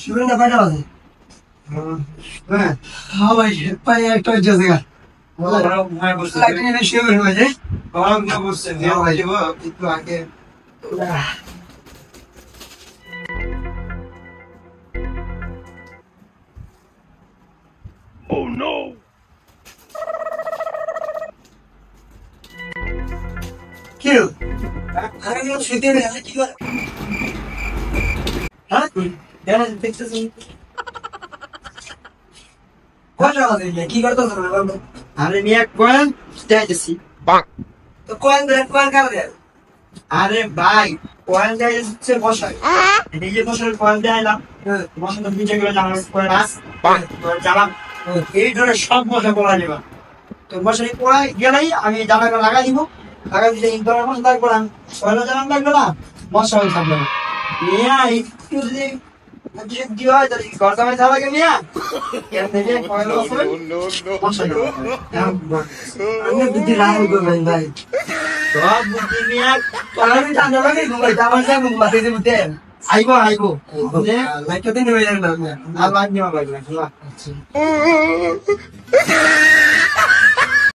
শুরু না পাটা আছে হ্যাঁ হ্যাঁ ভাই পাই একটা জায়গা লাইটিং এর শুরু হয়ে গরম না বসছে দিয়ে ভাই একটু আগে Oh no! কি আরে আমি শুতে নেই কি করে হ্যাঁ জানেন দেখতেছি কয়টা বাজে কি করতেছ না বাবা আরে নিয়ে কোন যাইতেছি তো কোন ধরে কোন কারে আরে ভাই কোন যাইতেছে বসাই এই যে বসার কোন যাইলাম বসার তো নিচে গেলে জানার কোন রাস জানাম এই ধরে সব বসে পড়া যাবে তো বসে পড়াই গেলেই আমি জানাটা লাগাই দিব লাগাই দিলে ইনকামের বসে থাকবো না পয়লা জানাম লাগবে না বসা হয়ে থাকবে না মিয়া একটু যদি কি হয় তাহলে ঘর দামে ছাড়া লাগে মিয়া কেন থেকে পয়লা বছর বসা আমি বুদ্ধি রাখবো করবেন ভাই সব বুদ্ধি মিয়া আমি জানা লাগে ঘুমাই আমার সাথে ঘুমাতে যে বুঝতে আইবো আইবো বুঝলে লাইট দিন হয়ে যাবে না আর লাইট নেওয়া লাগবে না